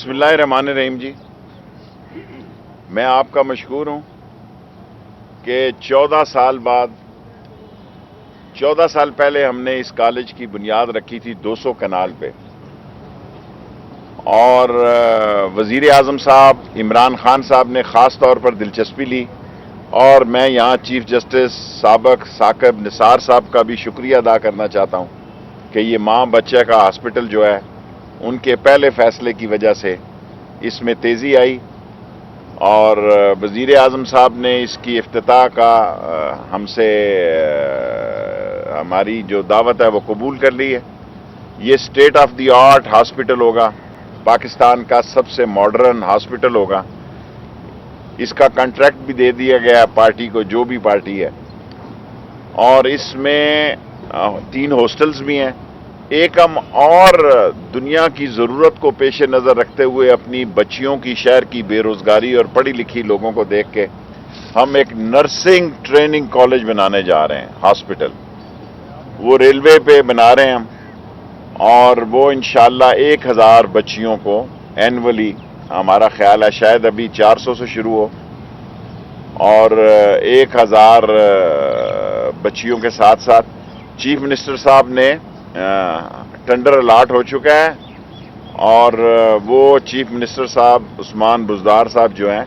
بسم اللہ الرحمن الرحیم جی، میں آپ کا مشکور ہوں کہ 14 سال پہلے ہم نے اس کالج کی بنیاد رکھی تھی 200 کنال پہ، اور وزیر اعظم صاحب عمران خان صاحب نے خاص طور پر دلچسپی لی، اور میں یہاں چیف جسٹس سابق ثاقب نثار صاحب کا بھی شکریہ ادا کرنا چاہتا ہوں کہ یہ ماں بچے کا ہاسپٹل جو ہے ان کے پہلے فیصلے کی وجہ سے اس میں تیزی آئی، اور وزیر اعظم صاحب نے اس کی افتتاح کا ہم سے ہماری جو دعوت ہے وہ قبول کر لی ہے۔ یہ state of the art hospital ہوگا، پاکستان کا سب سے ماڈرن ہاسپٹل ہوگا۔ اس کا کنٹریکٹ بھی دے دیا گیا پارٹی کو، جو بھی پارٹی ہے، اور اس میں 3 ہاسٹلز بھی ہیں۔ ایک ہم اور دنیا کی ضرورت کو پیش نظر رکھتے ہوئے اپنی بچیوں کی شہر کی بے روزگاری اور پڑھی لکھی لوگوں کو دیکھ کے ہم ایک نرسنگ ٹریننگ کالج بنانے جا رہے ہیں، ہاسپٹل وہ ریلوے پہ بنا رہے ہیں ہم، اور وہ انشاءاللہ 1000 بچیوں کو اینولی، ہمارا خیال ہے شاید ابھی 400 سے شروع ہو، اور 1000 بچیوں کے ساتھ ساتھ چیف منسٹر صاحب نے ٹینڈر الاٹ ہو چکا ہے، اور وہ چیف منسٹر صاحب عثمان بزدار صاحب جو ہیں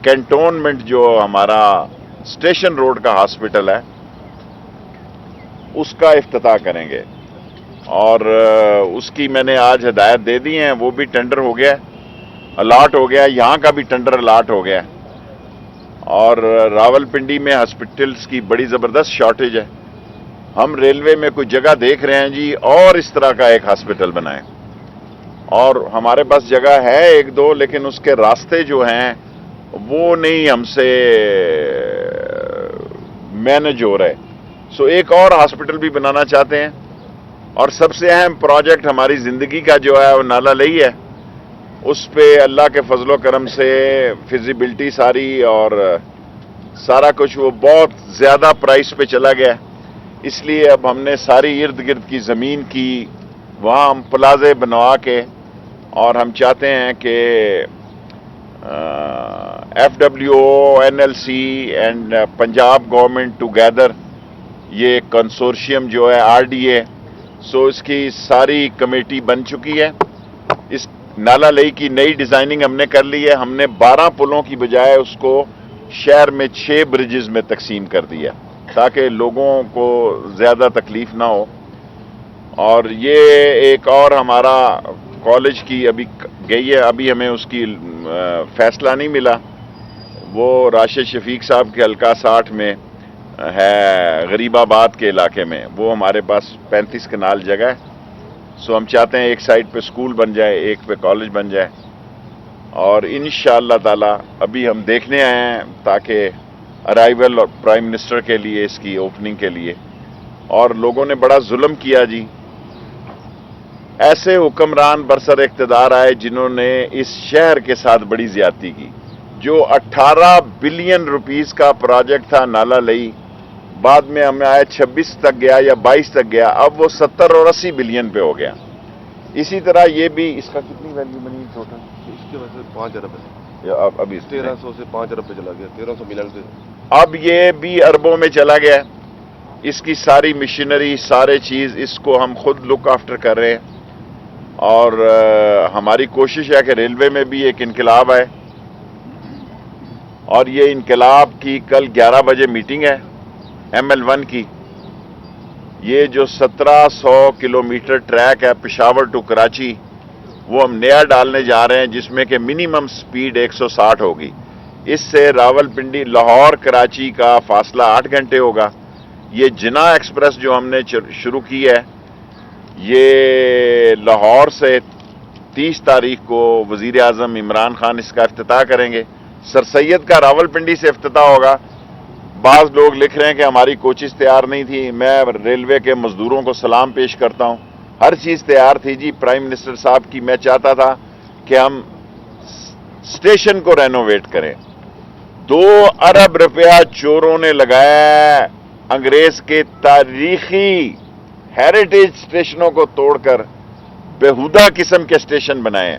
کینٹونمنٹ جو ہمارا اسٹیشن روڈ کا ہاسپٹل ہے اس کا افتتاح کریں گے، اور اس کی میں نے آج ہدایت دے دی ہیں، وہ بھی ٹینڈر ہو گیا، الاٹ ہو گیا، یہاں کا بھی ٹینڈر الاٹ ہو گیا، اور راول پنڈی میں ہاسپٹلز کی بڑی زبردست شارٹیج ہے۔ ہم ریلوے میں کوئی جگہ دیکھ رہے ہیں جی، اور اس طرح کا ایک ہاسپٹل بنائیں، اور ہمارے پاس جگہ ہے 1-2، لیکن اس کے راستے جو ہیں وہ نہیں ہم سے مینج ہو رہے، سو ایک اور ہاسپٹل بھی بنانا چاہتے ہیں، اور سب سے اہم پروجیکٹ ہماری زندگی کا جو ہے وہ نالہ لئی ہے، اس پہ اللہ کے فضل و کرم سے فیزیبلٹی ساری اور سارا کچھ وہ بہت زیادہ پرائس پہ چلا گیا، اس لیے اب ہم نے ساری ارد گرد کی زمین کی وہاں ہم پلازے بنوا کے، اور ہم چاہتے ہیں کہ FWO NLC and Punjab government together, یہ کنسورشیم جو ہے RDA، سو اس کی ساری کمیٹی بن چکی ہے۔ اس نالہ لئی کی نئی ڈیزائننگ ہم نے کر لی ہے، ہم نے 12 پلوں کی بجائے اس کو شہر میں 6 برجز میں تقسیم کر دیا تاکہ لوگوں کو زیادہ تکلیف نہ ہو، اور یہ ایک اور ہمارا کالج کی ابھی گئی ہے، ابھی ہمیں اس کی فیصلہ نہیں ملا، وہ راشد شفیق صاحب کے حلقہ 60 میں ہے، غریب آباد کے علاقے میں، وہ ہمارے پاس 35 کنال جگہ ہے، سو ہم چاہتے ہیں ایک سائٹ پہ سکول بن جائے، ایک پہ کالج بن جائے، اور انشاءاللہ تعالی ابھی ہم دیکھنے آئے ہیں تاکہ ارائیول اور پرائم منسٹر کے لیے اس کی اوپننگ کے لیے، اور لوگوں نے بڑا ظلم کیا جی، ایسے حکمران برسر اقتدار آئے جنہوں نے اس شہر کے ساتھ بڑی زیادتی کی، جو 18 بلین روپیز کا پروجیکٹ تھا نالہ لئی، بعد میں ہمیں آئے 26 تک گیا یا 22 تک گیا، اب وہ 70 اور 80 بلین پہ ہو گیا۔ اسی طرح یہ بھی، اس کا کتنی ویلیو بنی ٹوٹل؟ اس کے وجہ سے 5 ارب ہے، ابھی 1300 سے 5 ارب پہ چلا گیا، 1300 ملین سے اب یہ بھی اربوں میں چلا گیا۔ اس کی ساری مشینری، سارے چیز، اس کو ہم خود لک آفٹر کر رہے ہیں، اور ہماری کوشش ہے کہ ریلوے میں بھی ایک انقلاب آئے، اور یہ انقلاب کی کل 11 بجے میٹنگ ہے ML1 کی۔ یہ جو 1700 کلومیٹر ٹریک ہے پشاور ٹو کراچی، وہ ہم نیا ڈالنے جا رہے ہیں، جس میں کہ منیمم سپیڈ 160 ہوگی۔ اس سے راول پنڈی لاہور کراچی کا فاصلہ 8 گھنٹے ہوگا۔ یہ جناح ایکسپریس جو ہم نے شروع کی ہے، یہ لاہور سے 30 تاریخ کو وزیر اعظم عمران خان اس کا افتتاح کریں گے۔ سر سید کا راول پنڈی سے افتتاح ہوگا۔ بعض لوگ لکھ رہے ہیں کہ ہماری کوچز تیار نہیں تھی، میں ریلوے کے مزدوروں کو سلام پیش کرتا ہوں، ہر چیز تیار تھی جی پرائم منسٹر صاحب کی۔ میں چاہتا تھا کہ ہم اسٹیشن کو رینوویٹ کریں، 2 ارب روپیہ چوروں نے لگایا انگریز کے تاریخی ہیریٹیج اسٹیشنوں کو توڑ کر بےہودہ قسم کے اسٹیشن بنائے ہیں۔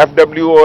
FWO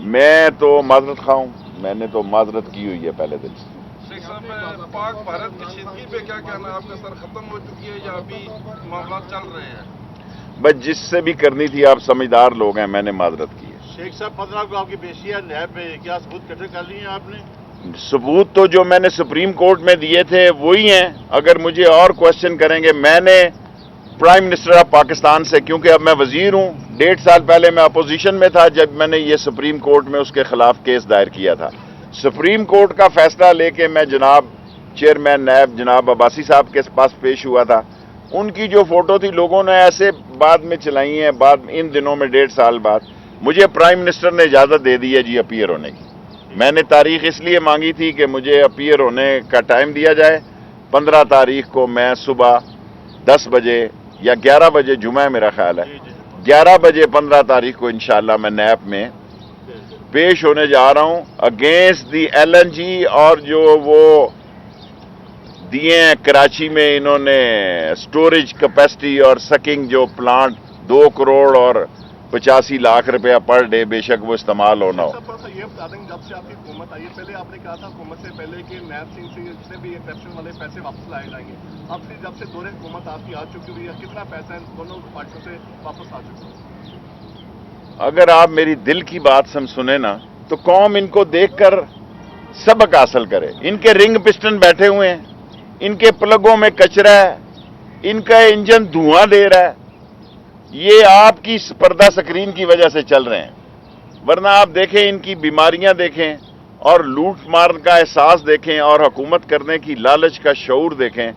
میں تو معذرت خواہ ہوں، میں نے تو معذرت کی ہوئی ہے پہلے دن سے۔ شیخ صاحب، پاک بھارت کشیدگی پہ کیا کہنا ہے آپ کا؟ سر ختم ہو چکی ہے یا ابھی معاملات چل رہے ہیں؟ بس جس سے بھی کرنی تھی، آپ سمجھدار لوگ ہیں، میں نے معذرت کی ہے۔ شیخ صاحب 15 کو آپ کی پیشی ہے نیب پہ، کیا ثبوت اکٹھے کر لیے ہیں آپ نے؟ ثبوت تو جو میں نے سپریم کورٹ میں دیے تھے وہی ہیں۔ اگر مجھے اور کوشچن کریں گے، میں نے پرائم منسٹر آف پاکستان سے، کیونکہ اب میں وزیر ہوں، 1.5 سال پہلے میں اپوزیشن میں تھا جب میں نے یہ سپریم کورٹ میں اس کے خلاف کیس دائر کیا تھا، سپریم کورٹ کا فیصلہ لے کے میں جناب چیئرمین نیب جناب عباسی صاحب کے پاس پیش ہوا تھا۔ ان کی جو فوٹو تھی لوگوں نے ایسے بعد میں چلائی ہیں، ان دنوں میں 1.5 سال بعد مجھے پرائم منسٹر نے اجازت دے دی ہے جی اپیئر ہونے کی۔ میں نے تاریخ اس لیے مانگی تھی کہ مجھے اپیئر ہونے کا ٹائم دیا جائے۔ 15 تاریخ کو میں صبح 10 بجے یا 11 بجے، جمعہ میرا خیال ہے، 11 بجے 15 تاریخ کو انشاءاللہ میں نیب میں پیش ہونے جا رہا ہوں اگینسٹ دی LNG، اور جو وہ دیے ہیں کراچی میں انہوں نے سٹوریج کیپیسٹی اور سکنگ جو پلانٹ 2 کروڑ اور 85 لاکھ روپیہ پر ڈے، بے شک وہ استعمال ہونا ہو۔ سر یہ بتا دیں جب سے آپ کی حکومت آئی ہے، پہلے آپ نے کہا تھا حکومت سے پہلے کہ نیب سنگھ سے جتنے بھی کرپشن والے پیسے واپس لائے جائیں گے، اب سے جب سے دور حکومت آپ کی آ چکی ہوئی ہے، کتنا پیسہ ان دونوں پارٹیوں سے واپس آ چکا ہے؟ اگر آپ میری دل کی بات سنیں نا تو قوم ان کو دیکھ کر سبق حاصل کرے۔ ان کے رنگ پسٹن بیٹھے ہوئے ہیں، ان کے پلگوں میں کچرا ہے، ان کا انجن دھواں دے رہا ہے، یہ آپ کی پردہ سکرین کی وجہ سے چل رہے ہیں، ورنہ آپ دیکھیں ان کی بیماریاں دیکھیں اور لوٹ مار کا احساس دیکھیں اور حکومت کرنے کی لالچ کا شعور دیکھیں،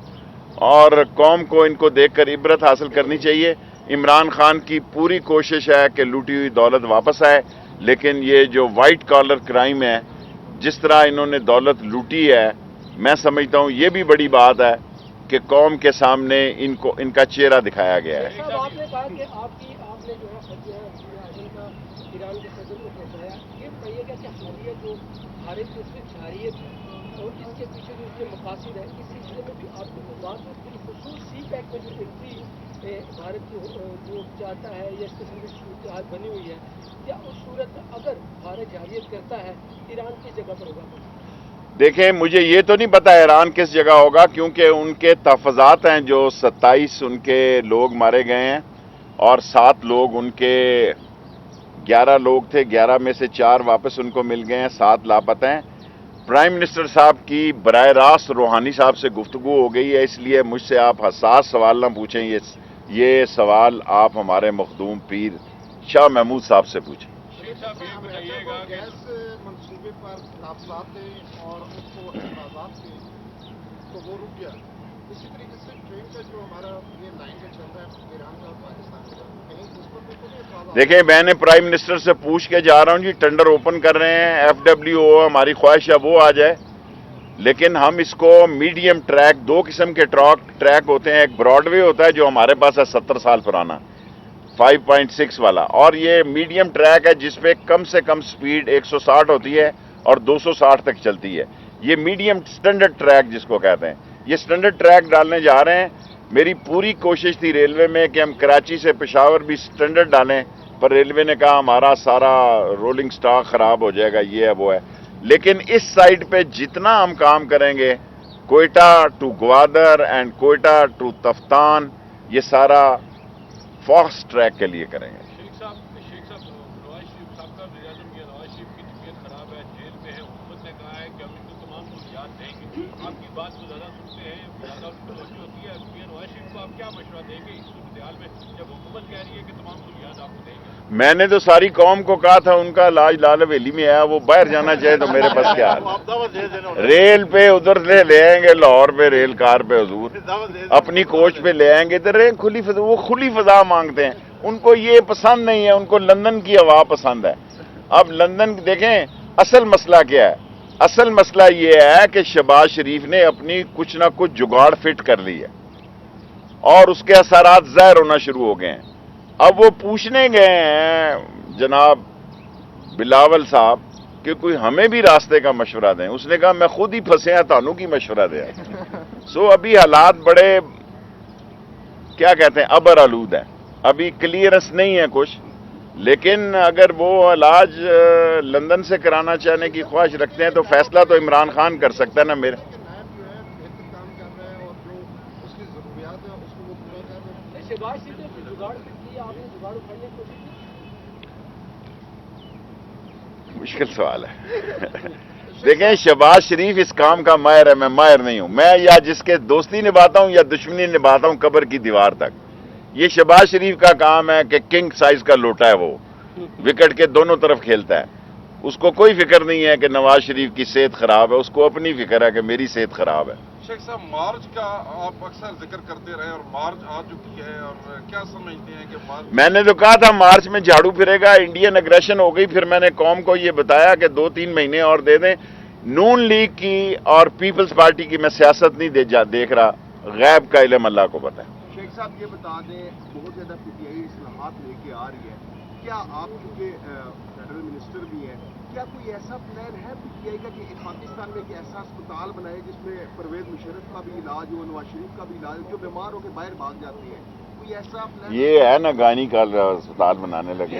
اور قوم کو ان کو دیکھ کر عبرت حاصل کرنی چاہیے۔ عمران خان کی پوری کوشش ہے کہ لوٹی ہوئی دولت واپس آئے، لیکن یہ جو وائٹ کالر کرائم ہے، جس طرح انہوں نے دولت لوٹی ہے، میں سمجھتا ہوں یہ بھی بڑی بات ہے کہ قوم کے سامنے ان کا چہرہ دکھایا گیا ہے۔ صاحب آپ نے کہا کہ آپ نے جو ہے اعظم کا ایران کے صدر کو پہنچایا، یہ بتائیے گا کہ حالیہ جو بھارت کی اس کی جارحیت ہے اور اس کے پیچھے جو اس کے مقاصد ہے، اس سلسلے میں بھی آپ کو بات خصوص سی پیک میں جو انٹری بھارت کی جو چاہتا ہے یا اس قسم کی صورتحال بنی ہوئی ہے، کیا اس صورت میں اگر بھارت جارحیت کرتا ہے ایران کس جگہ پر ہوگا؟ دیکھیں مجھے یہ تو نہیں پتا ایران کس جگہ ہوگا، کیونکہ ان کے تحفظات ہیں جو 27 ان کے لوگ مارے گئے ہیں اور 7 لوگ ان کے 11 لوگ تھے، 11 میں سے 4 واپس ان کو مل گئے ہیں، 7 لاپتہ ہیں۔ پرائم منسٹر صاحب کی براہ راست روحانی صاحب سے گفتگو ہو گئی ہے، اس لیے مجھ سے آپ حساس سوال نہ پوچھیں، یہ سوال آپ ہمارے مخدوم پیر شاہ محمود صاحب سے پوچھیں۔ گیس منصوبے پر تحفظات تھے اور اس کو اعتراضات تھے تو وہ رک گیا۔ اسی طریقے سے ٹرین کا جو ہمارا یہ لائن کا چل رہا ہے ایران کا اور پاکستان کا، کہیں اس پر بھی کوئی اعتراضات؟ دیکھیں میں نے پرائم منسٹر سے پوچھ کے جا رہا ہوں جی، ٹینڈر اوپن کر رہے ہیں، FWO ہماری خواہش ہے وہ آ جائے، لیکن ہم اس کو میڈیم ٹریک، 2 قسم کے ٹریک ہوتے ہیں، ایک براڈ وے ہوتا ہے جو ہمارے پاس ہے 70 سال پرانا 5.6 والا، اور یہ میڈیم ٹریک ہے جس پہ کم سے کم سپیڈ 160 ہوتی ہے اور 260 تک چلتی ہے۔ یہ میڈیم سٹینڈرڈ ٹریک جس کو کہتے ہیں، یہ سٹینڈرڈ ٹریک ڈالنے جا رہے ہیں۔ میری پوری کوشش تھی ریلوے میں کہ ہم کراچی سے پشاور بھی سٹینڈرڈ ڈالیں، پر ریلوے نے کہا ہمارا سارا رولنگ سٹاک خراب ہو جائے گا، یہ ہے وہ ہے۔ لیکن اس سائڈ پہ جتنا ہم کام کریں گے، Quetta to Gwadar and Quetta to Taftan, یہ سارا فاسٹ ٹریک کے لیے کریں گے۔ شیخ صاحب نواز شریف صاحب کا وزیر اعظم یہ نواز شریف کی طبیعت خراب ہے، جیل میں ہے، حکومت نے کہا ہے کہ ہم ان کو تمام سہولیات دیں گے، آپ کی بات کو زیادہ سنتے ہیں، زیادہ ان کو توجہ ہوتی ہے، نواز شریف کو آپ کیا مشورہ دیں گے اس صورتحال میں جب حکومت کہہ رہی ہے کہ تمام سہولیات آپ کو دیں گے؟ میں نے تو ساری قوم کو کہا تھا ان کا علاج لال حویلی میں ہے، وہ باہر جانا چاہے تو میرے پاس کیا ہے؟ ریل پہ ادھر سے لے آئیں گے، لاہور پہ ریل کار پہ حضور اپنی کوچ پہ لے آئیں گے، ادھر کھلی فضا، وہ کھلی فضا مانگتے ہیں، ان کو یہ پسند نہیں ہے، ان کو لندن کی ہوا پسند ہے۔ اب لندن دیکھیں اصل مسئلہ کیا ہے، اصل مسئلہ یہ ہے کہ شہباز شریف نے اپنی کچھ نہ کچھ جگاڑ فٹ کر لی ہے اور اس کے اثرات ظاہر ہونا شروع ہو گئے ہیں۔ اب وہ پوچھنے گئے ہیں جناب بلاول صاحب کہ کوئی ہمیں بھی راستے کا مشورہ دیں، اس نے کہا میں خود ہی پھنسے ہیں، تانوں کی مشورہ دیا۔ سو ابھی حالات بڑے کیا کہتے ہیں ابر آلود ہیں، ابھی کلیئرنس نہیں ہے کچھ، لیکن اگر وہ علاج لندن سے کرانا چاہنے کی خواہش رکھتے ہیں تو فیصلہ تو عمران خان کر سکتا ہے نا میرا. شہباز شریف نے جگاڑ کیا، آپ نے جگاڑ اٹھانے کی کوشش کی؟ مشکل سوال ہے. دیکھیں شہباز شریف اس کام کا ماہر ہے، میں ماہر نہیں ہوں. میں یا جس کے دوستی نبھاتا ہوں یا دشمنی نبھاتا ہوں قبر کی دیوار تک. یہ شہباز شریف کا کام ہے کہ کنگ سائز کا لوٹا ہے، وہ وکٹ کے دونوں طرف کھیلتا ہے. اس کو کوئی فکر نہیں ہے کہ نواز شریف کی صحت خراب ہے، اس کو اپنی فکر ہے کہ میری صحت خراب ہے. شیخ صاحب مارچ کا آپ اکثر ذکر کرتے رہے اور مارچ آ چکی ہے، اور کیا سمجھتے ہیں کہ مارچ؟ میں نے تو کہا تھا مارچ میں جھاڑو پھرے گا، انڈین اگریشن ہو گئی. پھر میں نے قوم کو یہ بتایا کہ 2-3 مہینے اور دے دیں. نون لیگ کی اور پیپلز پارٹی کی میں سیاست نہیں دیکھ رہا، غیب کا علم اللہ کو پتہ ہے. شیخ صاحب یہ بتا دیں، بہت زیادہ پی ٹی آئی اصلاحات لے کے آ رہی ہے، کیا آپ چونکہ فیڈرل منسٹر بھی ہیں، کیا کوئی ایسا پلان ہے پی ٹی آئی کا کہ پاکستان میں ایک ایسا اسپتال بنائے جس میں پرویز مشرف کا بھی علاج ہو، نواز شریف کا بھی علاج ہو، جو بیمار ہو کے باہر بھاگ جاتے ہیں؟ کوئی ایسا پلان؟ یہ ہے نا گانی کا اسپتال بنانے لگے.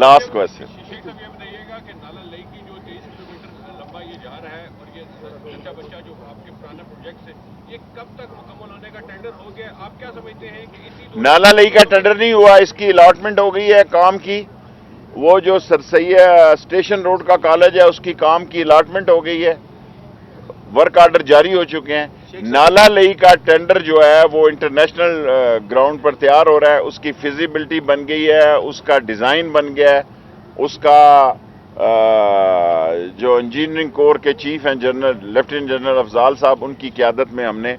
Last question. شیخ صاحب یہ بتائیے گا کہ نالا لئی کی جو 23 کلومیٹر لمبا یہ جا رہا ہے اور یہ بچہ بچہ جو آپ کے پرانے پروجیکٹس ہیں، یہ کب تک مکمل ہونے کا ٹینڈر ہو گیا؟ آپ کیا سمجھتے ہیں کہ اسی نالا لئی کا ٹینڈر نہیں ہوا، اس کی الاٹمنٹ ہو گئی ہے کام کی. وہ جو سرسیہ اسٹیشن روڈ کا کالج ہے اس کی کام کی الاٹمنٹ ہو گئی ہے، ورک آرڈر جاری ہو چکے ہیں. نالا لئی کا ٹینڈر جو ہے وہ انٹرنیشنل گراؤنڈ پر تیار ہو رہا ہے، اس کی فیزیبلٹی بن گئی ہے، اس کا ڈیزائن بن گیا ہے. اس کا جو انجینئرنگ کور کے چیف ہیں لیفٹیننٹ جنرل افضال صاحب، ان کی قیادت میں ہم نے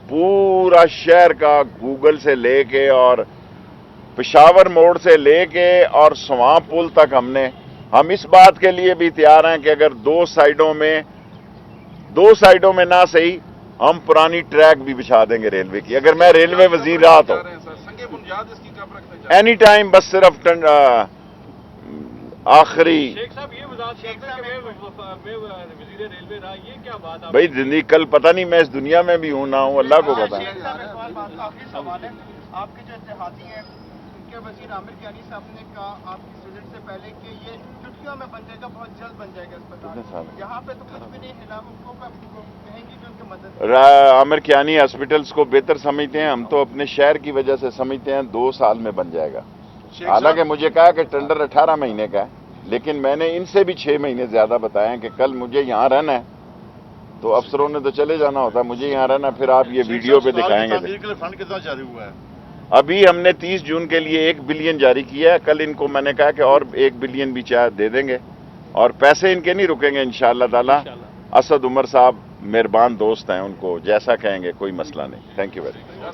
پورا شہر کا گوگل سے لے کے اور پشاور موڑ سے لے کے اور سواں پل تک ہم اس بات کے لیے بھی تیار ہیں کہ اگر دو سائیڈوں میں نہ صحیح ہم پرانی ٹریک بھی بچھا دیں گے ریلوے کی، اگر میں ریلوے وزیر رہا تو. سنگ بنیاد اس کی کب رکھنا چاہتے ہیں؟ اینی ٹائم، بس صرف آخری. شیخ صاحب یہ وضاحت کرتے ہیں کہ میں وزیر ریلوے رہا، یہ کیا بات آپ؟ بھائی زندگی کل پتہ نہیں میں اس دنیا میں بھی ہوں نہ ہوں، اللہ کو پتہ. آخری سوال ہے، آپ کے جو اتحادی ہیں ان کے وزیر عامر کیانی صاحب نے کہا آپ کی وزٹ سے پہلے کہ یہ چٹکیوں میں بن جائے گا، بہت جلد بن جائے گا اسپتال. یہاں پہ تو کچھ بھی نہیں ہلا، ان کو کہیں گے کہ ان کی مدد. عامر کیانی ہاسپٹلس کو بہتر سمجھتے ہیں، ہم تو اپنے شہر کی وجہ سے سمجھتے ہیں 2 سال میں بن جائے گا. حالانکہ مجھے کہا کہ ٹینڈر 18 مہینے کا ہے، لیکن میں نے ان سے بھی 6 مہینے زیادہ بتایا ہیں کہ کل مجھے یہاں رہنا ہے تو افسروں نے تو چلے جانا ہوتا، مجھے یہاں رہنا. پھر آپ یہ ویڈیو پہ دکھائیں گے. تعمیر کے لیے فنڈ کتنا جاری ہوا ہے؟ ابھی ہم نے 30 جون کے لیے 1 بلین جاری کیا ہے. کل ان کو میں نے کہا کہ اور 1 بلین بھی چاہے دے دیں گے، اور پیسے ان کے نہیں رکیں گے انشاءاللہ تعالی. اسد عمر صاحب مہربان دوست ہیں، ان کو جیسا کہیں گے کوئی مسئلہ نہیں. Thank you very much.